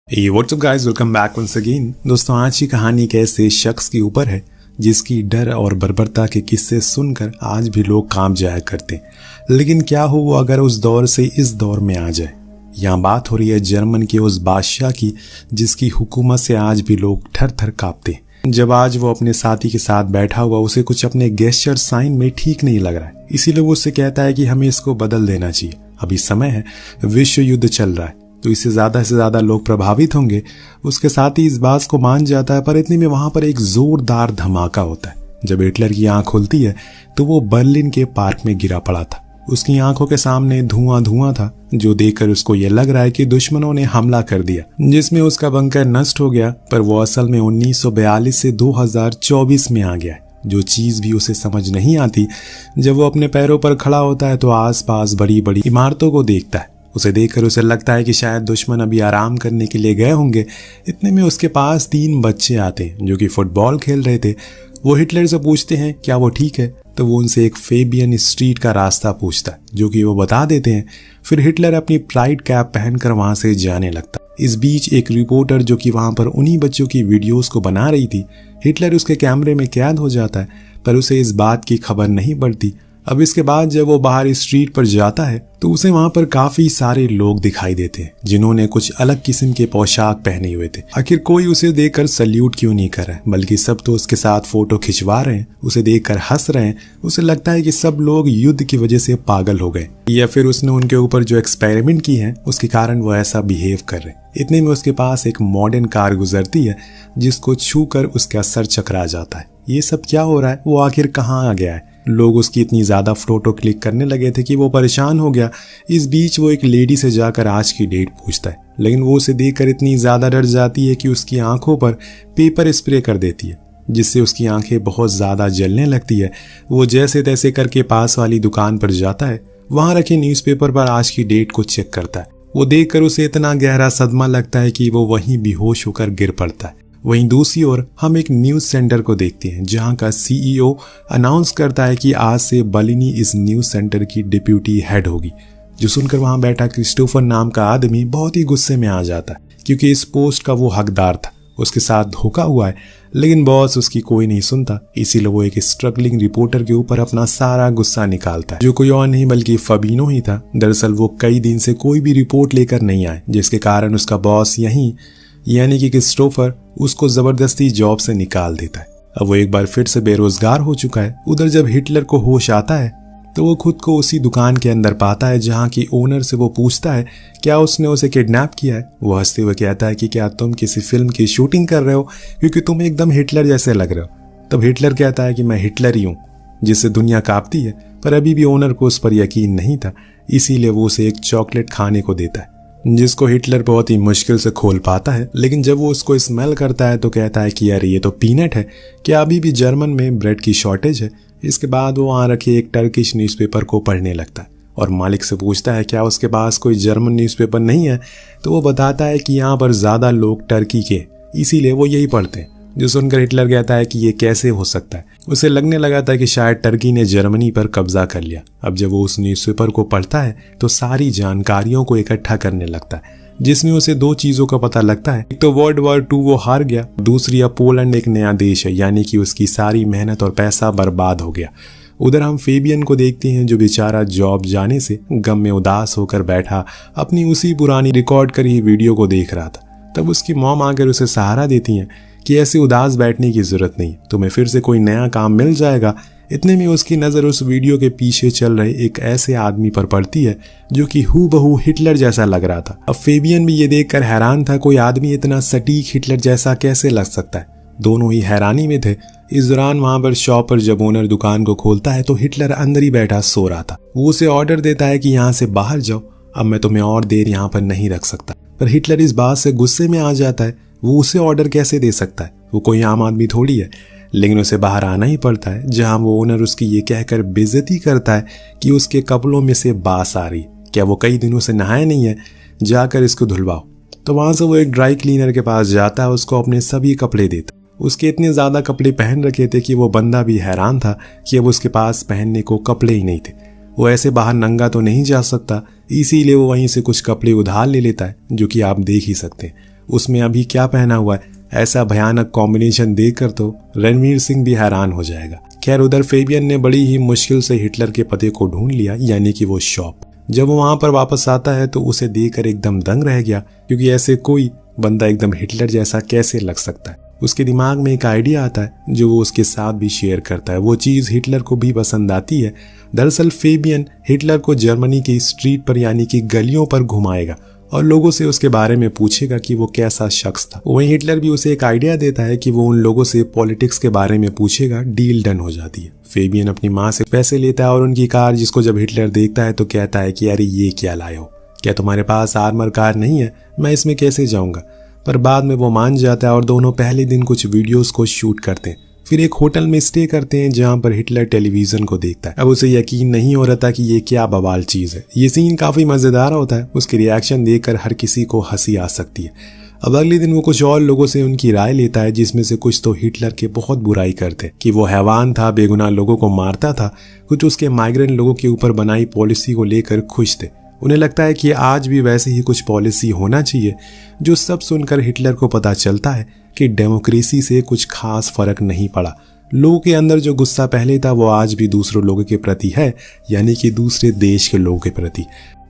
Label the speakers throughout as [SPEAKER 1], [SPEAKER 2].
[SPEAKER 1] Hey, what's up guys? Welcome back once again। दोस्तों, आज की कहानी एक ऐसे शख्स के ऊपर है जिसकी डर और बर्बरता के किस्से सुनकर आज भी लोग कांप जाया करते। लेकिन क्या हो वो अगर उस दौर से इस दौर में आ जाए। यहाँ बात हो रही है जर्मन के उस बादशाह की जिसकी हुकूमत से आज भी लोग थर थर कांपते। जब आज वो अपने साथी के साथ बैठा हुआ उसे कुछ अपने गेस्चर साइन में ठीक नहीं लग रहा है, इसीलिए वो उससे कहता है कि हमें इसको बदल देना चाहिए। अभी समय है, विश्व युद्ध चल रहा है, तो इससे ज्यादा लोग प्रभावित होंगे। उसके साथ ही इस बात को मान जाता है, पर इतने में वहां पर एक जोरदार धमाका होता है। जब हिटलर की आंख खुलती है तो वो बर्लिन के पार्क में गिरा पड़ा था। उसकी आंखों के सामने धुआं था, जो देखकर उसको ये लग रहा है कि दुश्मनों ने हमला कर दिया, जिसमें उसका बंकर नष्ट हो गया। पर वो असल में 1942 से 2024 में आ गया है। जो चीज भी उसे समझ नहीं आती, जब वो अपने पैरों पर खड़ा होता है तो आसपास बड़ी बड़ी इमारतों को देखता है। उसे देखकर उसे लगता है कि शायद दुश्मन अभी आराम करने के लिए गए होंगे। इतने में उसके पास 3 बच्चे आते हैं जो कि फुटबॉल खेल रहे थे। वो हिटलर से पूछते हैं क्या वो ठीक है, तो वो उनसे एक फेबियन स्ट्रीट का रास्ता पूछता है, जो कि वो बता देते हैं। फिर हिटलर अपनी प्राइड कैप पहनकर वहां से जाने लगता। इस बीच एक रिपोर्टर जो कि वहां पर उन्हीं बच्चों की वीडियोस को बना रही थी, हिटलर उसके कैमरे में कैद हो जाता है, पर उसे इस बात की खबर नहीं पड़ती। अब इसके बाद जब वो बाहर स्ट्रीट पर जाता है तो उसे वहां पर काफी सारे लोग दिखाई देते हैं जिन्होंने कुछ अलग किस्म के पोशाक पहने हुए थे। आखिर कोई उसे देखकर सल्यूट क्यों नहीं कर रहा है, बल्कि सब तो उसके साथ फोटो खिंचवा रहे हैं, उसे देखकर हंस रहे हैं। उसे लगता है कि सब लोग युद्ध की वजह से पागल हो गए, या फिर उसने उनके ऊपर जो एक्सपेरिमेंट की है उसके कारण वो ऐसा बिहेव कर रहे हैं। इतने में उसके पास एक मॉडर्न कार गुजरती है जिसको छूकर उसका सर चकरा जाता है। ये सब क्या हो रहा है, वो आखिर कहाँ आ गया है। लोग उसकी इतनी ज्यादा फोटो क्लिक करने लगे थे कि वो परेशान हो गया। इस बीच वो एक लेडी से जाकर आज की डेट पूछता है, लेकिन वो उसे देखकर इतनी ज्यादा डर जाती है कि उसकी आंखों पर पेपर स्प्रे कर देती है, जिससे उसकी आंखें बहुत ज्यादा जलने लगती है। वो जैसे तैसे करके पास वाली दुकान पर जाता है, वहां रखे न्यूज़पेपर पर आज की डेट को चेक करता है। वो देखकर उसे इतना गहरा सदमा लगता है कि वो वहीं बेहोश होकर गिर पड़ता है। वहीं दूसरी ओर हम एक न्यूज सेंटर को देखते हैं जहां का सीईओ अनाउंस करता है कि आज से बलिनी इस न्यूज सेंटर की डिप्यूटी हेड होगी। जो सुनकर वहां बैठा क्रिस्टोफर नाम का आदमी बहुत ही गुस्से में आ जाता है, क्योंकि इस पोस्ट का वो हकदार था। उसके साथ धोखा हुआ है, लेकिन बॉस उसकी कोई नहीं सुनता। इसीलिए वो एक स्ट्रगलिंग रिपोर्टर के ऊपर अपना सारा गुस्सा निकालता है, जो कोई और नहीं बल्कि फबीनो ही था। दरअसल वो कई दिन से कोई भी रिपोर्ट लेकर नहीं आए, जिसके कारण उसका बॉस यही यानी कि क्रिस्टोफर उसको जबरदस्ती जॉब से निकाल देता है। अब वो एक बार फिर से बेरोजगार हो चुका है। उधर जब हिटलर को होश आता है तो वो खुद को उसी दुकान के अंदर पाता है जहाँ की ओनर से वो पूछता है क्या उसने उसे किडनैप किया है। वो हंसते हुए कहता है कि क्या तुम किसी फिल्म की शूटिंग कर रहे हो, क्योंकि तुम एकदम हिटलर जैसे लग रहे हो। तब हिटलर कहता है कि मैं हिटलर ही हूँ, जिससे दुनिया कांपती है। पर अभी भी ओनर को उस पर यकीन नहीं था, इसीलिए वो उसे एक चॉकलेट खाने को देता है, जिसको हिटलर बहुत ही मुश्किल से खोल पाता है। लेकिन जब वो उसको स्मेल करता है तो कहता है कि यार ये तो पीनट है, क्या अभी भी जर्मन में ब्रेड की शॉर्टेज है। इसके बाद वो वहाँ रखे एक टर्किश न्यूज़पेपर को पढ़ने लगता है और मालिक से पूछता है क्या उसके पास कोई जर्मन न्यूज़पेपर नहीं है। तो वो बताता है कि यहाँ पर ज्यादा लोग टर्की के, इसीलिए वो यही पढ़ते हैं। जो सुनकर हिटलर कहता है कि ये कैसे हो सकता है। उसे लगने लगा था कि शायद टर्की ने जर्मनी पर कब्जा कर लिया। अब जब वो उस न्यूज़पेपर को पढ़ता है तो सारी जानकारियों को इकट्ठा करने लगता है, जिसमें उसे 2 चीजों का पता लगता है। एक तो वर्ल्ड वॉर 2 वो हार गया, दूसरी अब पोलैंड एक नया देश है, यानी कि उसकी सारी मेहनत और पैसा बर्बाद हो गया। उधर हम फेबियन को देखते हैं जो बेचारा जॉब जाने से गम में उदास होकर बैठा अपनी उसी पुरानी रिकॉर्ड करी वीडियो को देख रहा था। तब उसकी मॉम आकर उसे सहारा देती हैं कि ऐसे उदास बैठने की जरूरत नहीं, तुम्हें फिर से कोई नया काम मिल जाएगा। इतने में उसकी नजर उस वीडियो के पीछे चल रहे एक ऐसे आदमी पर पड़ती है जो कि हूबहू हिटलर जैसा लग रहा था। अब फेबियन भी ये देखकर हैरान था, कोई आदमी इतना सटीक हिटलर जैसा कैसे लग सकता है। दोनों ही हैरानी में थे। इस दौरान वहां पर शॉप पर जब ओनर दुकान को खोलता है तो हिटलर अंदर ही बैठा सो रहा था। वो उसे ऑर्डर देता है कि यहाँ से बाहर जाओ, अब मैं तुम्हें और देर यहाँ पर नहीं रख सकता। पर हिटलर इस बात से गुस्से में आ जाता है, वो उसे ऑर्डर कैसे दे सकता है, वो कोई आम आदमी थोड़ी है। लेकिन उसे बाहर आना ही पड़ता है, जहां वो ओनर उसकी ये कहकर बेइज्जती करता है कि उसके कपड़ों में से बास आ रही, क्या वो कई दिनों से नहाया नहीं है, जाकर इसको धुलवाओ। तो वहां से वो एक ड्राई क्लीनर के पास जाता है, उसको अपने सभी कपड़े देता। उसके इतने ज्यादा कपड़े पहन रखे थे कि वो बंदा भी हैरान था कि अब उसके पास पहनने को कपड़े ही नहीं थे। वो ऐसे बाहर नंगा तो नहीं जा सकता, इसीलिए वो वहीं से कुछ कपड़े उधार ले लेता है, जो कि आप देख ही सकते हैं। उसमें अभी क्या पहना हुआ है, ऐसा भयानक कॉम्बिनेशन देखकर तो रणवीर सिंह भी हैरान हो जाएगा। खैर उधर फेबियन ने बड़ी ही मुश्किल से हिटलर के पते को ढूंढ लिया, यानी कि वो शॉप। जब वो वहां पर वापस आता है तो उसे देखकर एकदम दंग रह गया, क्योंकि ऐसे कोई बंदा एकदम हिटलर जैसा कैसे लग सकता है। उसके दिमाग में एक आइडिया आता है जो वो उसके साथ भी शेयर करता है। वो चीज हिटलर को भी पसंद आती है। दरअसल फेबियन हिटलर को जर्मनी की स्ट्रीट पर यानी कि गलियों पर घुमाएगा और लोगों से उसके बारे में पूछेगा कि वो कैसा शख्स था। वहीं हिटलर भी उसे एक आइडिया देता है कि वो उन लोगों से पॉलिटिक्स के बारे में पूछेगा। डील डन हो जाती है। फेबियन अपनी माँ से पैसे लेता है और उनकी कार, जिसको जब हिटलर देखता है तो कहता है कि अरे ये क्या लाए हो, क्या तुम्हारे पास आर्मर कार नहीं है, मैं इसमें कैसे जाऊंगा। पर बाद में वो मान जाता है और दोनों पहले दिन कुछ वीडियोस को शूट करते हैं। फिर एक होटल में स्टे करते हैं जहां पर हिटलर टेलीविजन को देखता है। अब उसे यकीन नहीं हो रहा था कि ये क्या बवाल चीज है। ये सीन काफी मजेदार होता है। उसके रिएक्शन देखकर हर किसी को हंसी आ सकती है। अब अगले दिन वो कुछ और लोगों से उनकी राय लेता है, जिसमें से कुछ तो हिटलर के बहुत बुराई करते कि वो हैवान था, बेगुनाह लोगों को मारता था। कुछ उसके माइग्रेंट लोगों के ऊपर बनाई पॉलिसी को लेकर खुश थे। उन्हें लगता है कि आज भी वैसे ही कुछ पॉलिसी होना चाहिए। जो सब सुनकर हिटलर को पता चलता है कि डेमोक्रेसी से कुछ खास फर्क नहीं पड़ा। लोगों के अंदर जो गुस्सा पहले था वो आज भी दूसरों लोगों के प्रति है, यानी कि दूसरे देश के लोगों के प्रति।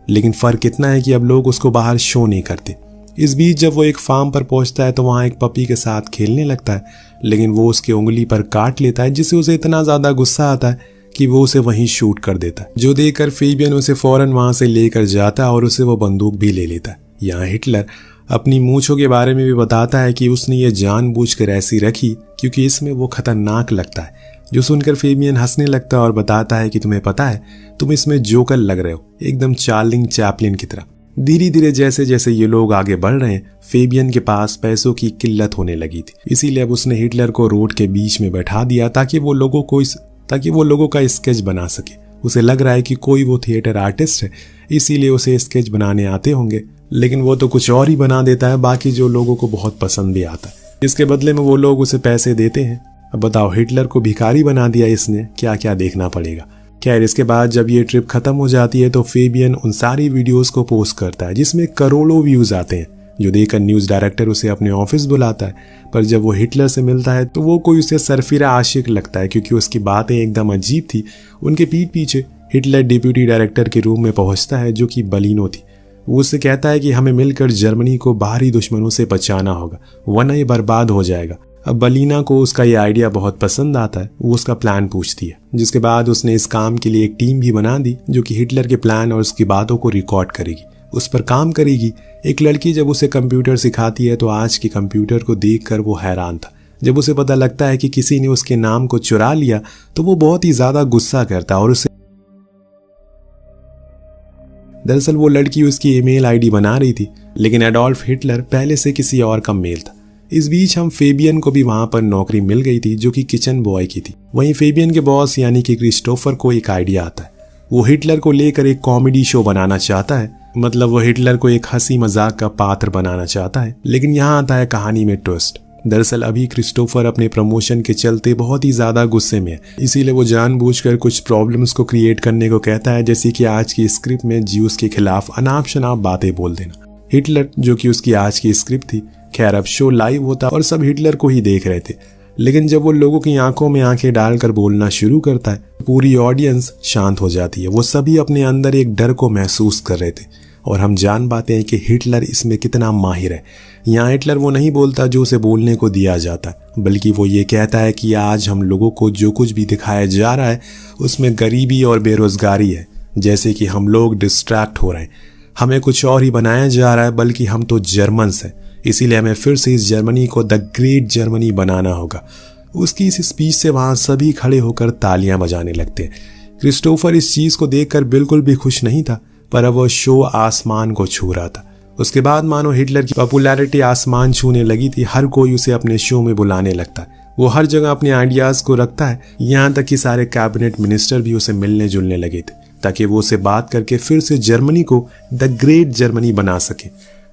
[SPEAKER 1] लेकिन फर्क इतना है कि अब लोग उसको बाहर शो नहीं करते। इस बीच जब वो एक फार्म पर पहुंचता है तो वहां एक पपी के साथ खेलने लगता है, लेकिन वो उसके उंगली पर काट लेता है, जिससे उसे इतना ज्यादा गुस्सा आता है कि वो उसे वहीं शूट कर देता है। जो देखकर फेबियन उसे फौरन वहां से लेकर जाता है और उसे वो बंदूक भी ले लेता है। यहाँ हिटलर अपनी मूंछों के बारे में भी बताता है कि उसने ये जानबूझकर ऐसी रखी क्योंकि इसमें वो खतरनाक लगता है। जो सुनकर फेबियन हंसने लगता है और बताता है कि तुम्हें पता है तुम इसमें जोकर लग रहे हो, एकदम चार्लिंग चैपलिन की तरह। धीरे धीरे जैसे जैसे ये लोग आगे बढ़ रहे हैं, फेबियन के पास पैसों की किल्लत होने लगी थी। इसीलिए अब उसने हिटलर को रोड के बीच में बैठा दिया ताकि वो लोगों का स्केच बना सके। उसे लग रहा है कि कोई वो थिएटर आर्टिस्ट है, इसीलिए उसे स्केच बनाने आते होंगे, लेकिन वो तो कुछ और ही बना देता है, बाकी जो लोगों को बहुत पसंद भी आता है। इसके बदले में वो लोग उसे पैसे देते हैं। अब बताओ, हिटलर को भिखारी बना दिया इसने, क्या क्या देखना पड़ेगा। खैर इसके बाद जब ये ट्रिप खत्म हो जाती है तो फेबियन उन सारी वीडियोस को पोस्ट करता है जिसमें करोड़ों व्यूज आते हैं, जो देखकर न्यूज डायरेक्टर उसे अपने ऑफिस बुलाता है। पर जब वो हिटलर से मिलता है तो वो कोई उसे सरफिरा आशिक लगता है, क्योंकि उसकी बातें एकदम अजीब थी। उनके पीठ पीछे हिटलर डिप्यूटी डायरेक्टर के रूम में पहुंचता है, जो कि बलिनो थी। वो उससे कहता है कि हमें मिलकर जर्मनी को बाहरी दुश्मनों से बचाना होगा, वरना ये बर्बाद हो जाएगा। अब बलीना को उसका ये आइडिया बहुत पसंद आता है। वो उसका प्लान पूछती है, जिसके बाद उसने इस काम के लिए एक टीम भी बना दी जो कि हिटलर के प्लान और उसकी बातों को रिकॉर्ड करेगी, उस पर काम करेगी। एक लड़की जब उसे कंप्यूटर सिखाती है तो आज के कंप्यूटर को देखकर वो हैरान था। जब उसे पता लगता है कि किसी ने उसके नाम को चुरा लिया तो वो बहुत ही ज्यादा गुस्सा करता है और उसे दरअसल वो लड़की उसकी ईमेल आईडी बना रही थी, लेकिन एडोल्फ हिटलर पहले से किसी और का मेल था। इस बीच हम फेबियन को भी वहां पर नौकरी मिल गई थी, जो कि किचन बॉय की थी। वहीं फेबियन के बॉस यानी कि क्रिस्टोफर को एक आइडिया आता है। वो हिटलर को लेकर एक कॉमेडी शो बनाना चाहता है, मतलब वो हिटलर को एक हंसी मजाक का पात्र बनाना चाहता है। लेकिन यहाँ आता है कहानी में ट्विस्ट। दरअसल अभी क्रिस्टोफर अपने प्रमोशन के चलते बहुत ही ज्यादा गुस्से में है, इसीलिए वो जानबूझकर कुछ प्रॉब्लम्स को क्रिएट करने को कहता है, जैसे कि आज की स्क्रिप्ट में ज्यूस के खिलाफ अनाप शनाप बातें बोल देना। हिटलर, जो कि उसकी आज की स्क्रिप्ट थी। खैर अब शो लाइव होता और सब हिटलर को ही देख रहे थे, लेकिन जब वो लोगों की आंखों में आंखें डालकर बोलना शुरू करता है, पूरी ऑडियंस शांत हो जाती है। वो सभी अपने अंदर एक डर को महसूस कर रहे थे और हम जान पाते हैं कि हिटलर इसमें कितना माहिर है। यहाँ हिटलर वो नहीं बोलता जो उसे बोलने को दिया जाता, बल्कि वो ये कहता है कि आज हम लोगों को जो कुछ भी दिखाया जा रहा है उसमें गरीबी और बेरोजगारी है, जैसे कि हम लोग डिस्ट्रैक्ट हो रहे हैं, हमें कुछ और ही बनाया जा रहा है, बल्कि हम तो जर्मन्स हैं, इसीलिए हमें फिर से इस जर्मनी को द ग्रेट जर्मनी बनाना होगा। उसकी इस स्पीच से वहां सभी खड़े होकर तालियां बजाने लगते हैं। क्रिस्टोफर इस चीज को देखकर बिल्कुल भी खुश नहीं था, पर अब वो शो आसमान को छू रहा था। उसके बाद मानो हिटलर की पॉपुलैरिटी आसमान छूने लगी थी। हर कोई उसे अपने शो में बुलाने लगता है। वो हर जगह अपने आइडियाज को रखता है, यहाँ तक कि सारे कैबिनेट मिनिस्टर भी उसे मिलने जुलने लगे थे, ताकि वो उसे बात करके फिर से जर्मनी को द ग्रेट जर्मनी बना सके।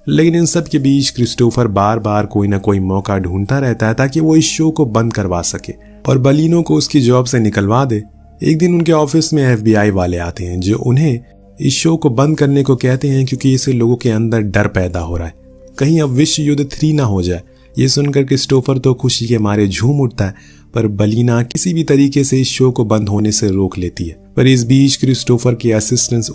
[SPEAKER 1] लेकिन इन सब के बीच क्रिस्टोफर बार बार कोई ना कोई मौका ढूंढता रहता है ताकि वो इस शो को बंद करवा सके और बलिनो को उसकी जॉब से निकलवा दे। एक दिन उनके ऑफिस में FBI वाले आते हैं, जो उन्हें इस शो को बंद करने को कहते हैं, क्योंकि इससे लोगों के अंदर डर पैदा हो रहा है। कहीं अब विश्व युद्ध 3 ना हो जाए। ये सुनकर क्रिस्टोफर तो खुशी के मारे झूम उठता है, पर बलीना किसी भी तरीके से इस शो को बंद होने से रोक लेती है। पर इस बीच क्रिस्टोफर के असिस्टेंट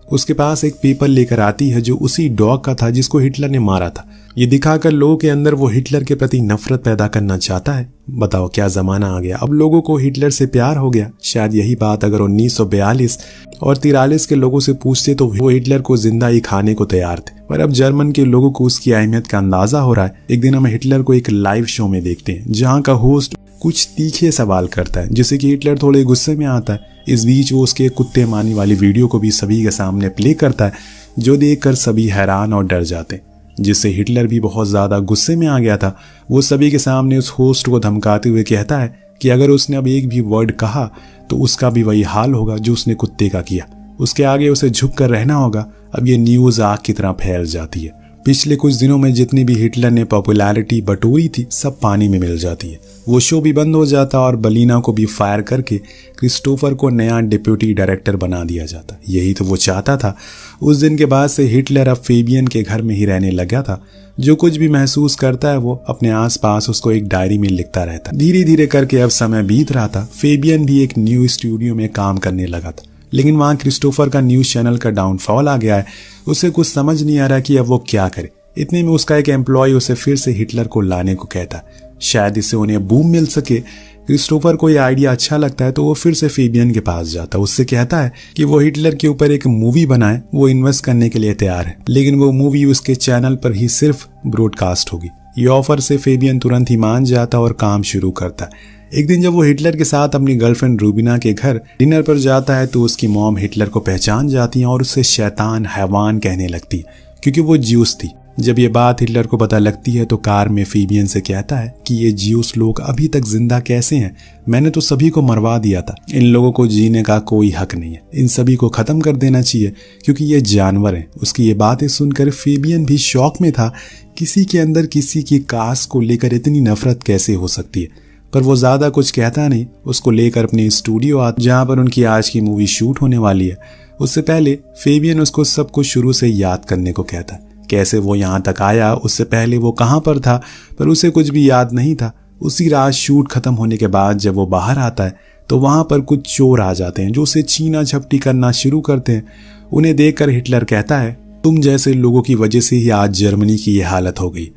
[SPEAKER 1] उसके पास एक पेपर लेकर आती है जो उसी डॉग का था जिसको हिटलर ने मारा था। ये दिखाकर लोगों के अंदर वो हिटलर के प्रति नफरत पैदा करना चाहता है। बताओ क्या जमाना आ गया, अब लोगों को हिटलर से प्यार हो गया। शायद यही बात अगर 1942 और 43 के लोगों से पूछते तो वो हिटलर को जिंदा ही खाने को तैयार थे, पर अब जर्मन के लोगों को उसकी अहमियत का अंदाजा हो रहा है। एक दिन हम हिटलर को एक लाइव शो में देखते हैं जहाँ का होस्ट कुछ तीखे सवाल करता है जिससे कि हिटलर थोड़े गुस्से में आता है। इस बीच वो उसके कुत्ते मारने वाली वीडियो को भी सभी के सामने प्ले करता है, जो देखकर सभी हैरान और डर जाते हैं, जिससे हिटलर भी बहुत ज्यादा गुस्से में आ गया था। वो सभी के सामने उस होस्ट को धमकाते हुए कहता है कि अगर उसने अब एक भी वर्ड कहा तो उसका भी वही हाल होगा जो उसने कुत्ते का किया। उसके आगे उसे झुक कर रहना होगा। अब ये न्यूज आग की तरह फैल जाती है। पिछले कुछ दिनों में जितनी भी हिटलर ने पॉपुलैरिटी बटोरी थी सब पानी में मिल जाती है। वो शो भी बंद हो जाता और बलीना को भी फायर करके क्रिस्टोफर को नया डिप्यूटी डायरेक्टर बना दिया जाता। यही तो वो चाहता था। उस दिन के बाद से हिटलर अब फेबियन के घर में ही रहने लगा था। जो कुछ भी महसूस करता है वो अपने आसपास उसको एक डायरी में लिखता रहता। धीरे धीरे करके अब समय बीत रहा था। फेबियन भी एक न्यू स्टूडियो में काम करने लगा था, लेकिन वहां क्रिस्टोफर का न्यूज चैनल का डाउनफॉल आ गया है। उसे कुछ समझ नहीं आ रहा कि अब वो क्या करे। इतने में उसका एक एम्प्लॉय उसे फिर से हिटलर को लाने को कहता है, शायद इससे उन्हें बूम मिल सके। क्रिस्टोफर को यह आइडिया अच्छा लगता है तो वो फिर से फेबियन के पास जाता है। उससे कहता है कि वो हिटलर के ऊपर एक मूवी बनाए, वो इन्वेस्ट करने के लिए तैयार है, लेकिन वो मूवी उसके चैनल पर ही सिर्फ ब्रॉडकास्ट होगी। ये ऑफर से फेबियन तुरंत ही मान जाता और काम शुरू करता है। एक दिन जब वो हिटलर के साथ अपनी गर्लफ्रेंड रूबिना के घर डिनर पर जाता है तो उसकी मॉम हिटलर को पहचान जाती है और उससे शैतान हैवान कहने लगती है क्योंकि वो ज्यूस थी। जब ये बात हिटलर को पता लगती है तो कार में फेबियन से कहता है कि ये ज्यूस लोग अभी तक जिंदा कैसे हैं, मैंने तो सभी को मरवा दिया था। इन लोगों को जीने का कोई हक नहीं है, इन सभी को खत्म कर देना चाहिए क्योंकि ये जानवर हैं। उसकी ये बातें सुनकर फेबियन भी शॉक में था। किसी के अंदर किसी की कास्ट को लेकर इतनी नफरत कैसे हो सकती है, पर वो ज्यादा कुछ कहता नहीं। उसको लेकर अपने स्टूडियो आता जहाँ पर उनकी आज की मूवी शूट होने वाली है। उससे पहले फेबियन उसको सब कुछ शुरू से याद करने को कहता है, कैसे वो यहाँ तक आया, उससे पहले वो कहाँ पर था, पर उसे कुछ भी याद नहीं था। उसी रात शूट खत्म होने के बाद जब वो बाहर आता है तो वहां पर कुछ चोर आ जाते हैं जो उसे छीना झपटी करना शुरू करते हैं। उन्हें देखकर हिटलर कहता है, तुम जैसे लोगों की वजह से ही आज जर्मनी की यह हालत हो गई।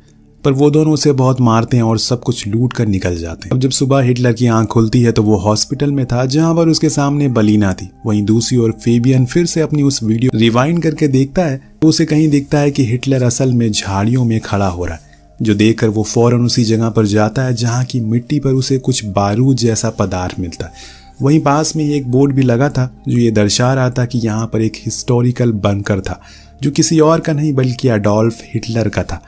[SPEAKER 1] पर वो दोनों उसे बहुत मारते हैं और सब कुछ लूट कर निकल जाते हैं। अब जब सुबह हिटलर की आंख खुलती है तो वो हॉस्पिटल में था जहां पर उसके सामने बलीना थी। वहीं दूसरी ओर फेबियन फिर से अपनी उस वीडियो रिवाइंड करके देखता है तो उसे कहीं दिखता है कि हिटलर असल में झाड़ियों में खड़ा हो रहा है, जो देखकर वो फौरन उसी जगह पर जाता है जहाँ की मिट्टी पर उसे कुछ बारूद जैसा पदार्थ मिलता है। वहीं पास में ही एक बोर्ड भी लगा था जो ये दर्शा रहा था कि यहाँ पर एक हिस्टोरिकल बंकर था जो किसी और का नहीं बल्कि एडोल्फ हिटलर का था।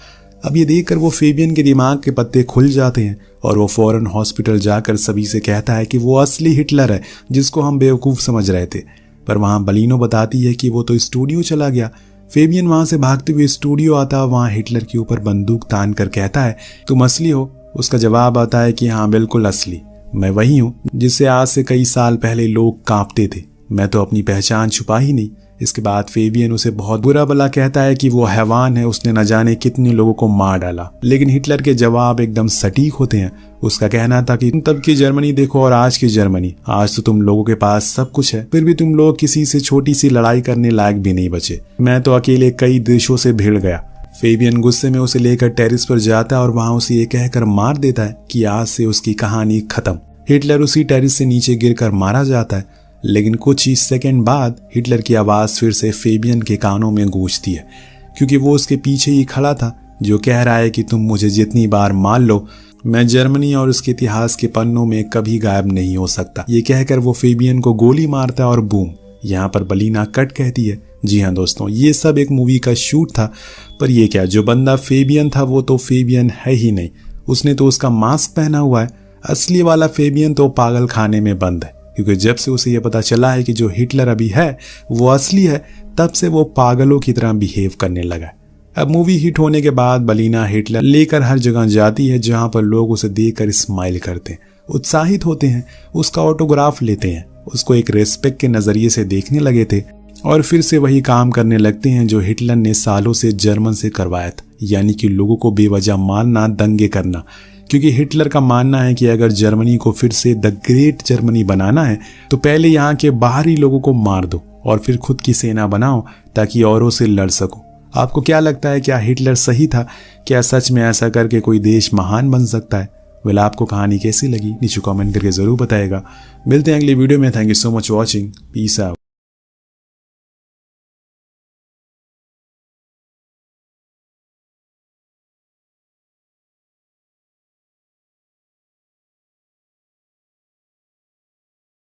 [SPEAKER 1] अब ये देखकर वो फेबियन के दिमाग के पत्ते खुल जाते हैं और वो फौरन हॉस्पिटल जाकर सभी से कहता है कि वो असली हिटलर है जिसको हम बेवकूफ़ समझ रहे थे। पर वहाँ बलीनो बताती है कि वो तो स्टूडियो चला गया। फेबियन वहाँ से भागते हुए स्टूडियो आता है, वहाँ हिटलर के ऊपर बंदूक तान कर कहता है, तुम असली हो? उसका जवाब आता है कि हाँ बिल्कुल असली, मैं वही हूँ जिससे आज से कई साल पहले लोग कांपते थे। मैं तो अपनी पहचान छुपा ही नहीं। इसके बाद फेबियन उसे बहुत बुरा भला कहता है कि वो हैवान है, उसने न जाने कितने लोगों को मार डाला। लेकिन हिटलर के जवाब एकदम सटीक होते हैं। उसका कहना था कि तुम तब की जर्मनी देखो और आज की जर्मनी। आज तो तुम लोगों के पास सब कुछ है, फिर भी तुम लोग किसी से छोटी सी लड़ाई करने लायक भी नहीं बचे। मैं तो अकेले कई देशों से भिड़ गया। फेबियन गुस्से में उसे लेकर टेरिस पर जाता है और वहां उसे ये कहकर मार देता है कि आज से उसकी कहानी खत्म। हिटलर उसी टेरिस से नीचे गिरकर मारा जाता है। लेकिन कुछ ही सेकंड बाद हिटलर की आवाज फिर से फेबियन के कानों में गूंजती है, क्योंकि वो उसके पीछे ही खड़ा था जो कह रहा है कि तुम मुझे जितनी बार मार लो, मैं जर्मनी और उसके इतिहास के पन्नों में कभी गायब नहीं हो सकता। ये कहकर वो फेबियन को गोली मारता है और बूम, यहाँ पर बलीना कट कहती है। जी हाँ दोस्तों, ये सब एक मूवी का शूट था। पर ये क्या, जो बंदा फेबियन था वो तो फेबियन है ही नहीं। उसने तो उसका मास्क पहना हुआ है। असली वाला फेबियन तो पागल खाने में बंद है, क्योंकि जब से उसे यह पता चला है कि जो हिटलर अभी है वो असली है, तब से वो पागलों की तरह बिहेव करने लगा। अब मूवी हिट होने के बाद बलीना हिटलर लेकर हर जगह जाती है जहां पर लोग उसे देखकर स्माइल करते हैं, उत्साहित होते हैं, उसका ऑटोग्राफ लेते हैं, उसको एक रेस्पेक्ट के नजरिए से देखने लगे थे। और फिर से वही काम करने लगते हैं जो हिटलर ने सालों से जर्मन से करवाया था, यानी कि लोगों को बेवजह मारना, दंगे करना। क्योंकि हिटलर का मानना है कि अगर जर्मनी को फिर से द ग्रेट जर्मनी बनाना है तो पहले यहाँ के बाहरी लोगों को मार दो और फिर खुद की सेना बनाओ ताकि औरों से लड़ सको। आपको क्या लगता है, क्या हिटलर सही था? क्या सच में ऐसा करके कोई देश महान बन सकता है? वेल, आपको कहानी कैसी लगी नीचे कमेंट करके जरूर बताएगा। मिलते हैं अगली वीडियो में। Thank you so much watching. Peace out.